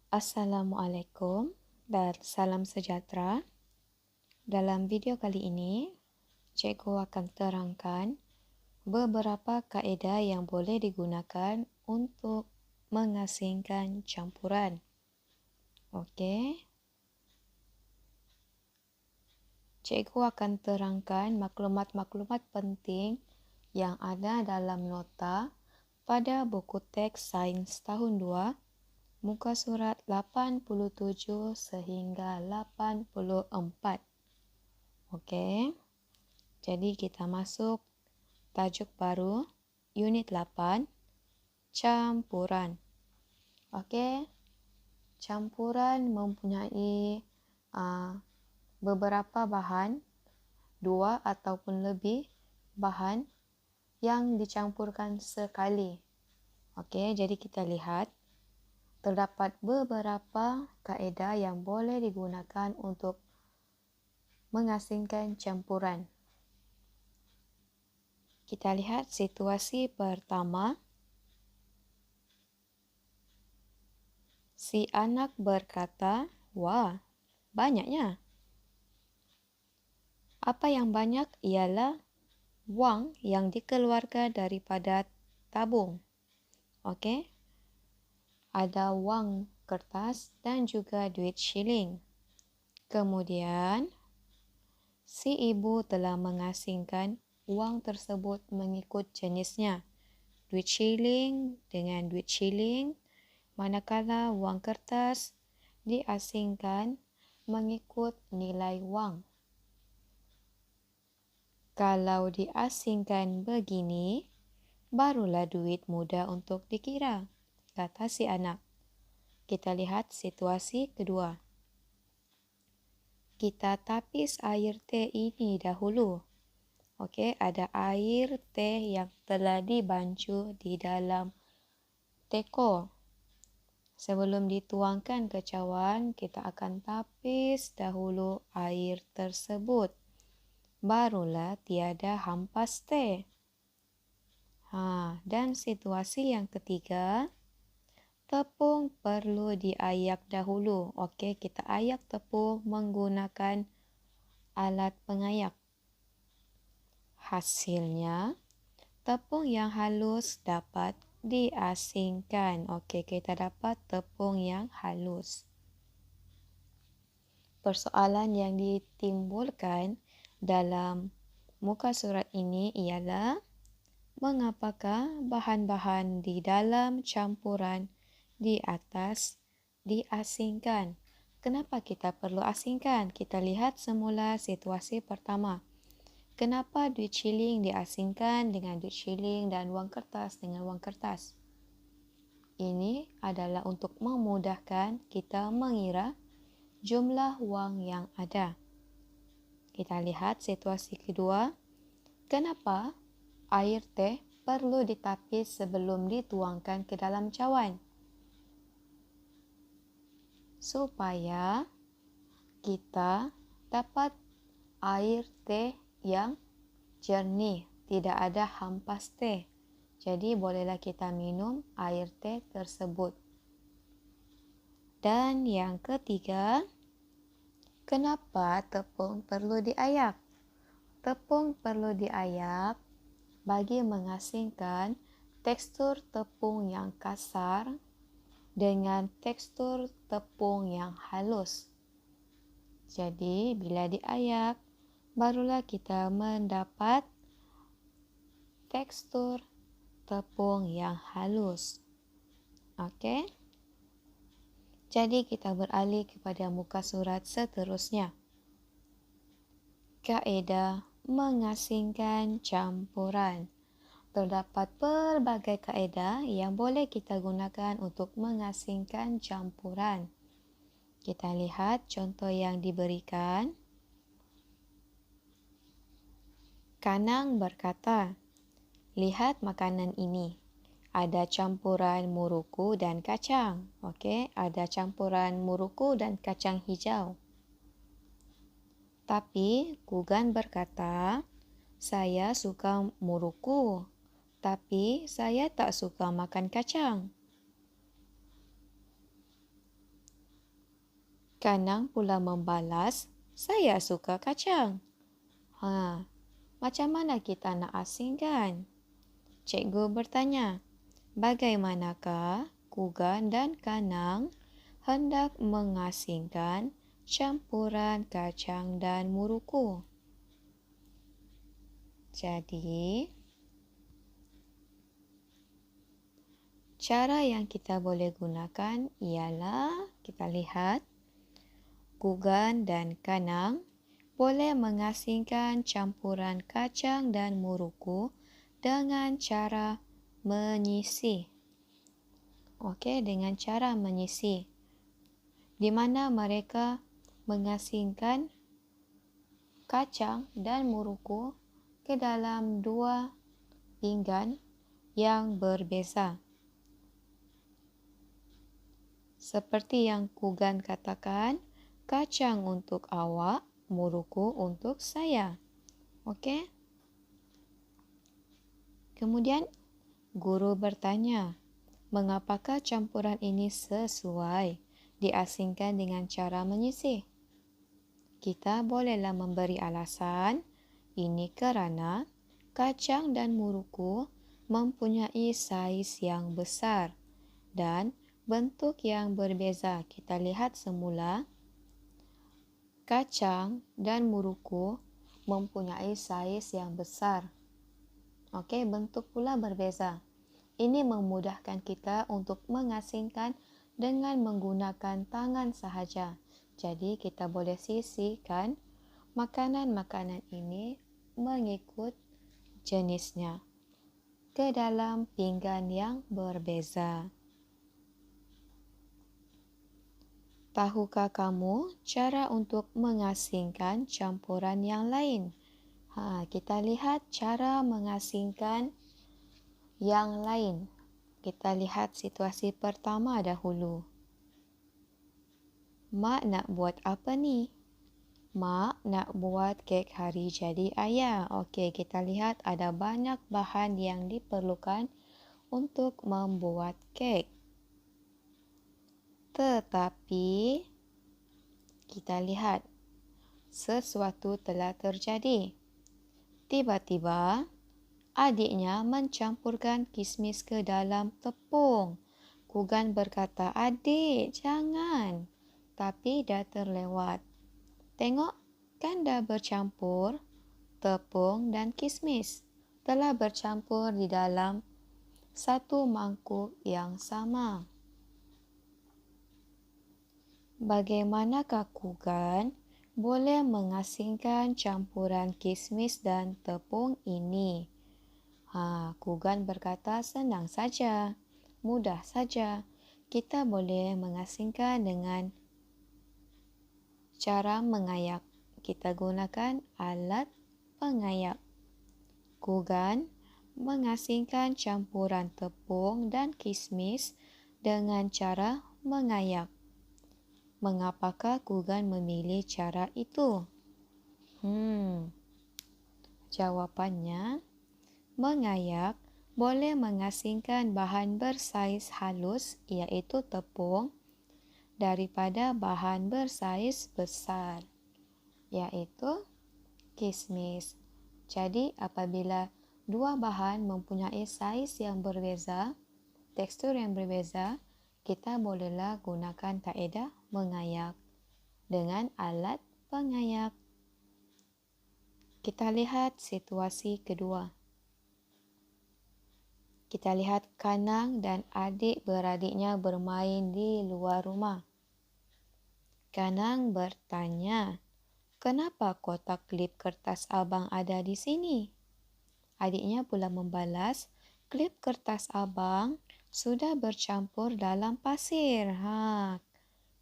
Assalamualaikum dan salam sejahtera. Dalam video kali ini, cikgu akan terangkan beberapa kaedah yang boleh digunakan untuk mengasingkan campuran. Okey. Cikgu akan terangkan maklumat-maklumat penting yang ada dalam nota pada buku teks Sains tahun 2, muka surat 87 sehingga 84. Okey. Jadi kita masuk tajuk baru, unit 8, campuran. Okey. Campuran mempunyai beberapa bahan, 2 ataupun lebih bahan yang dicampurkan sekali. Okey, jadi kita lihat terdapat beberapa kaedah yang boleh digunakan untuk mengasingkan campuran. Kita lihat situasi pertama. Si anak berkata, "Wah, banyaknya." Apa yang banyak ialah wang yang dikeluarkan daripada tabung. Okey. Ada wang kertas dan juga duit shilling. Kemudian, si ibu telah mengasingkan wang tersebut mengikut jenisnya. Duit shilling dengan duit shilling, manakala wang kertas diasingkan mengikut nilai wang. Kalau diasingkan begini, barulah duit mudah untuk dikira, kata si anak. Kita lihat situasi kedua. Kita tapis air teh ini dahulu. Okey, ada air teh yang telah dibancuh di dalam teko. Sebelum dituangkan ke cawan, kita akan tapis dahulu air tersebut. Barulah tiada hampas teh. Dan situasi yang ketiga, tepung perlu diayak dahulu. Okey, kita ayak tepung menggunakan alat pengayak. Hasilnya, tepung yang halus dapat diasingkan. Okey, kita dapat tepung yang halus. Persoalan yang ditimbulkan dalam muka surat ini ialah mengapakah bahan-bahan di dalam campuran di atas diasingkan? Kenapa kita perlu asingkan? Kita lihat semula situasi pertama. Kenapa duit shilling diasingkan dengan duit shilling dan wang kertas dengan wang kertas? Ini adalah untuk memudahkan kita mengira jumlah wang yang ada. Kita lihat situasi kedua. Kenapa air teh perlu ditapis sebelum dituangkan ke dalam cawan? Supaya kita dapat air teh yang jernih, tidak ada hampas teh. Jadi bolehlah kita minum air teh tersebut. Dan yang ketiga, kenapa tepung perlu diayak? Tepung perlu diayak bagi mengasingkan tekstur tepung yang kasar dengan tekstur tepung yang halus. Jadi, bila diayak, barulah kita mendapat tekstur tepung yang halus. Okey? Jadi, kita beralih kepada muka surat seterusnya. Kaedah mengasingkan campuran. Terdapat pelbagai kaedah yang boleh kita gunakan untuk mengasingkan campuran. Kita lihat contoh yang diberikan. Kanang berkata, "Lihat makanan ini. Ada campuran muruku dan kacang." Okey, ada campuran muruku dan kacang hijau. Tapi Kugan berkata, "Saya suka muruku, tapi saya tak suka makan kacang." Kanang pula membalas, saya suka kacang. Macam mana kita nak asingkan? Cikgu bertanya, bagaimanakah Kugan dan Kanang hendak mengasingkan campuran kacang dan muruku? Jadi, cara yang kita boleh gunakan ialah kita lihat Kugan dan Kanang boleh mengasingkan campuran kacang dan muruku dengan cara menyisih. Okey, dengan cara menyisih. Di mana mereka mengasingkan kacang dan muruku ke dalam dua pinggan yang berbeza. Seperti yang Kugan katakan, kacang untuk awak, muruku untuk saya. Okey? Kemudian, guru bertanya, mengapakah campuran ini sesuai diasingkan dengan cara menyisih? Kita bolehlah memberi alasan, ini kerana kacang dan muruku mempunyai saiz yang besar dan bentuk yang berbeza. Kita lihat semula, kacang dan muruku mempunyai saiz yang besar. Okey, bentuk pula berbeza. Ini memudahkan kita untuk mengasingkan dengan menggunakan tangan sahaja. Jadi, kita boleh sisihkan makanan-makanan ini mengikut jenisnya ke dalam pinggan yang berbeza. Tahukah kamu cara untuk mengasingkan campuran yang lain? Kita lihat cara mengasingkan yang lain. Kita lihat situasi pertama dahulu. Mak nak buat apa ni? Mak nak buat kek hari jadi ayah. Okey, kita lihat ada banyak bahan yang diperlukan untuk membuat kek. Tetapi, kita lihat sesuatu telah terjadi. Tiba-tiba, adiknya mencampurkan kismis ke dalam tepung. Kugan berkata, adik, jangan. Tapi dah terlewat. Tengok, kan dah bercampur tepung dan kismis. Telah bercampur di dalam satu mangkuk yang sama. Bagaimanakah Kugan boleh mengasingkan campuran kismis dan tepung ini? Kugan berkata senang saja, mudah saja. Kita boleh mengasingkan dengan cara mengayak. Kita gunakan alat pengayak. Kugan mengasingkan campuran tepung dan kismis dengan cara mengayak. Mengapakah Kugan memilih cara itu? Jawapannya, mengayak boleh mengasingkan bahan bersaiz halus iaitu tepung daripada bahan bersaiz besar iaitu kismis. Jadi apabila dua bahan mempunyai saiz yang berbeza, tekstur yang berbeza, kita bolehlah gunakan kaedah mengayak dengan alat pengayak. Kita lihat situasi kedua. Kita lihat Kanang dan adik-beradiknya bermain di luar rumah. Kanang bertanya, kenapa kotak klip kertas abang ada di sini? Adiknya pula membalas, klip kertas abang sudah bercampur dalam pasir.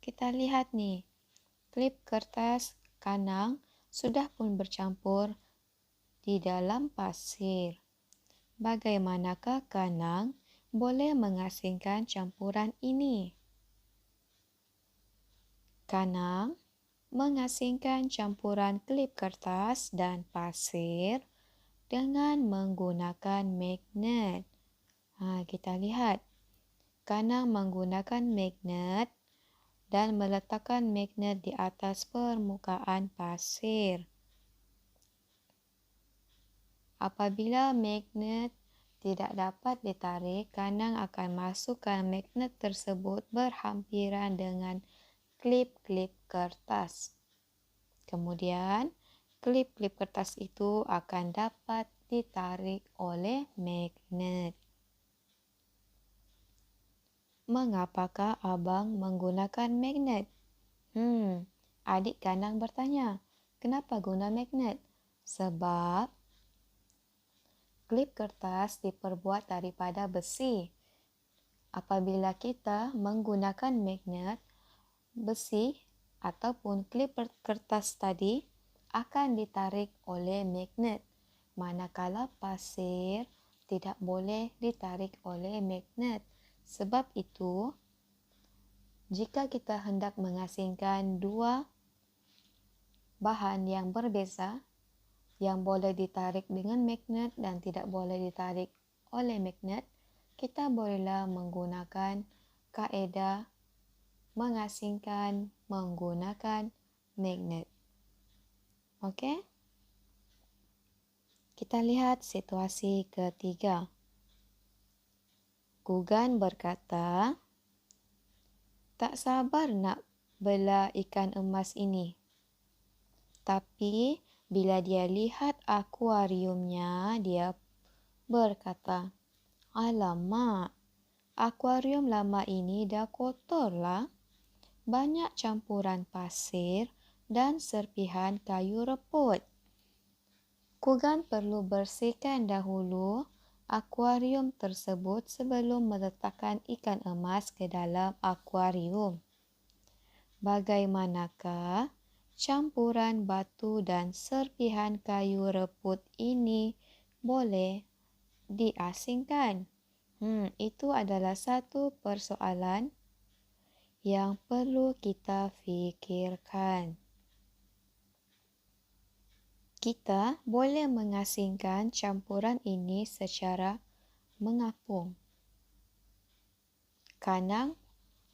Kita lihat ni, klip kertas Kanang sudah pun bercampur di dalam pasir. Bagaimanakah Kanang boleh mengasingkan campuran ini? Kanang mengasingkan campuran klip kertas dan pasir dengan menggunakan magnet. Kita lihat. Kanang menggunakan magnet dan meletakkan magnet di atas permukaan pasir. Apabila magnet tidak dapat ditarik, kanang akan masukkan magnet tersebut berhampiran dengan klip-klip kertas. Kemudian, klip-klip kertas itu akan dapat ditarik oleh magnet. Mengapakah abang menggunakan magnet? Adik Kanang bertanya, kenapa guna magnet? Sebab klip kertas diperbuat daripada besi. Apabila kita menggunakan magnet, besi ataupun klip kertas tadi akan ditarik oleh magnet. Manakala pasir tidak boleh ditarik oleh magnet. Sebab itu, jika kita hendak mengasingkan dua bahan yang berbeza, yang boleh ditarik dengan magnet dan tidak boleh ditarik oleh magnet, kita bolehlah menggunakan kaedah mengasingkan menggunakan magnet. Okey? Kita lihat situasi ketiga. Gugan berkata, tak sabar nak bela ikan emas ini. Tapi bila dia lihat akuariumnya, dia berkata, alamak, akuarium lama ini dah kotor lah. Banyak campuran pasir dan serpihan kayu reput. Gugan perlu bersihkan dahulu akuarium tersebut sebelum meletakkan ikan emas ke dalam akuarium. Bagaimanakah campuran batu dan serpihan kayu reput ini boleh diasingkan? Itu adalah satu persoalan yang perlu kita fikirkan. Kita boleh mengasingkan campuran ini secara mengapung. Kanang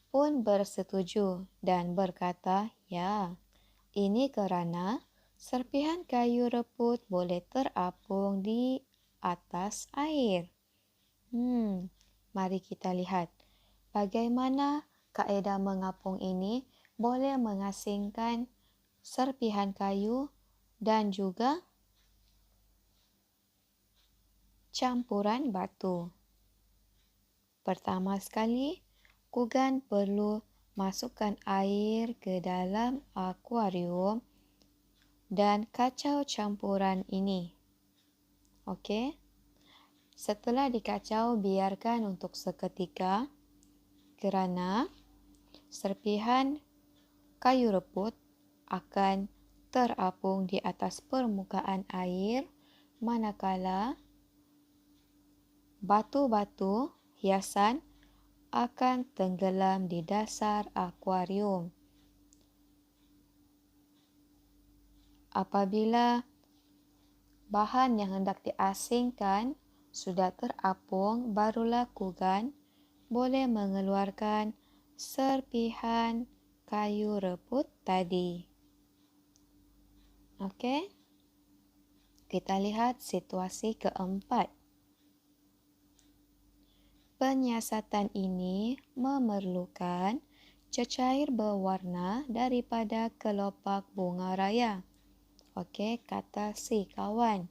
pun bersetuju dan berkata, ya, ini kerana serpihan kayu reput boleh terapung di atas air. Mari kita lihat bagaimana kaedah mengapung ini boleh mengasingkan serpihan kayu dan juga campuran batu. Pertama sekali, Gugan perlu masukkan air ke dalam akuarium dan kacau campuran ini. Okey? Setelah dikacau, biarkan untuk seketika kerana serpihan kayu reput akan terapung di atas permukaan air manakala batu-batu hiasan akan tenggelam di dasar akuarium. Apabila bahan yang hendak diasingkan sudah terapung, barulah Gugan boleh mengeluarkan serpihan kayu reput tadi. Okey? Kita lihat situasi keempat. Penyiasatan ini memerlukan cecair berwarna daripada kelopak bunga raya. Okey, kata si kawan.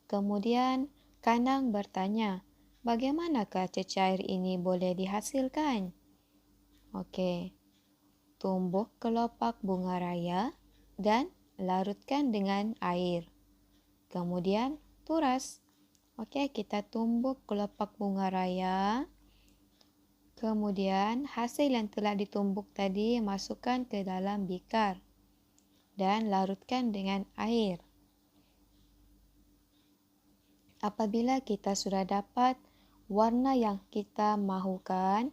Kemudian Kanang bertanya, bagaimanakah cecair ini boleh dihasilkan? Okey, tumbuk kelopak bunga raya dan larutkan dengan air. Kemudian turas. Okey, kita tumbuk kelopak bunga raya. Kemudian hasil yang telah ditumbuk tadi masukkan ke dalam bikar dan larutkan dengan air. Apabila kita sudah dapat warna yang kita mahukan,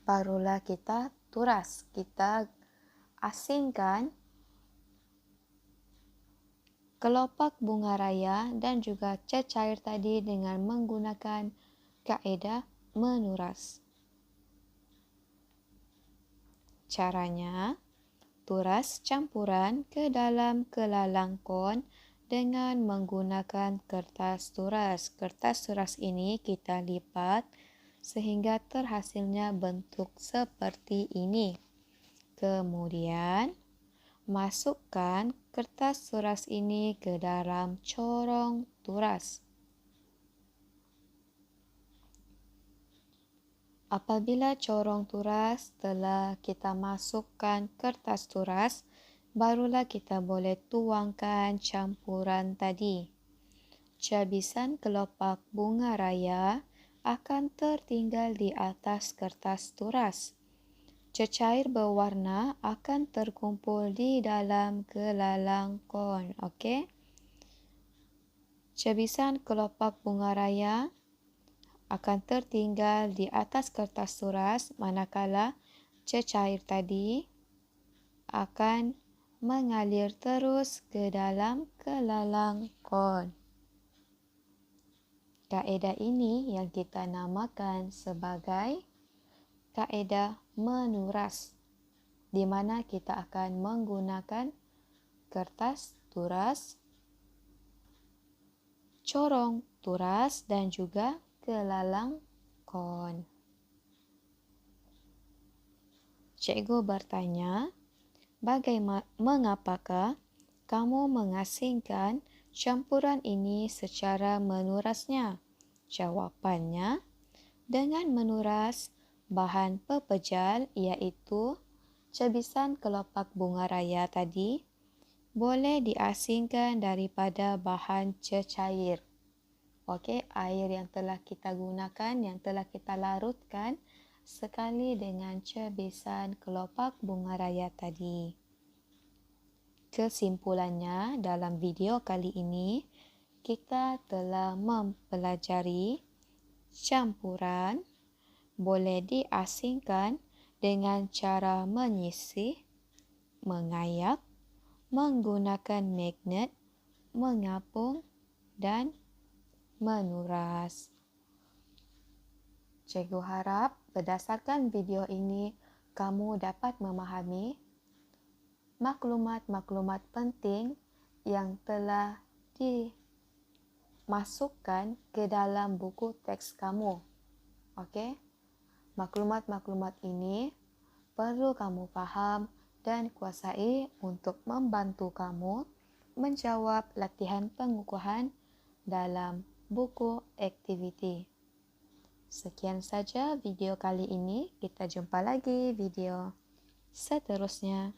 barulah kita turas. Kita asingkan kelopak bunga raya dan juga cecair tadi dengan menggunakan kaedah menuras. Caranya, turas campuran ke dalam kelalang kon dengan menggunakan kertas turas. Kertas turas ini kita lipat sehingga terhasilnya bentuk seperti ini. Kemudian, masukkan kertas turas ini ke dalam corong turas. Apabila corong turas telah kita masukkan kertas turas, barulah kita boleh tuangkan campuran tadi. Cabisan kelopak bunga raya akan tertinggal di atas kertas turas. Cecair berwarna akan terkumpul di dalam kelalang kon. Okey? Cabisan kelopak bunga raya akan tertinggal di atas kertas turas manakala cecair tadi akan mengalir terus ke dalam kelalang kon. Kaedah ini yang kita namakan sebagai kaedah menuras, di mana kita akan menggunakan kertas turas, corong turas dan juga kelalang kon. Cikgu bertanya, mengapakah kamu mengasingkan campuran ini secara menurasnya? Jawapannya, dengan menuras bahan pepejal iaitu cabisan kelopak bunga raya tadi, boleh diasingkan daripada bahan cecair. Okey, air yang telah kita gunakan, yang telah kita larutkan sekali dengan cabisan kelopak bunga raya tadi. Kesimpulannya, dalam video kali ini, kita telah mempelajari campuran boleh diasingkan dengan cara menyisih, mengayak, menggunakan magnet, mengapung dan menuras. Cikgu harap berdasarkan video ini kamu dapat memahami maklumat-maklumat penting yang telah dimasukkan ke dalam buku teks kamu. Okey? Maklumat-maklumat ini perlu kamu faham dan kuasai untuk membantu kamu menjawab latihan pengukuhan dalam buku aktiviti. Sekian saja video kali ini. Kita jumpa lagi video seterusnya.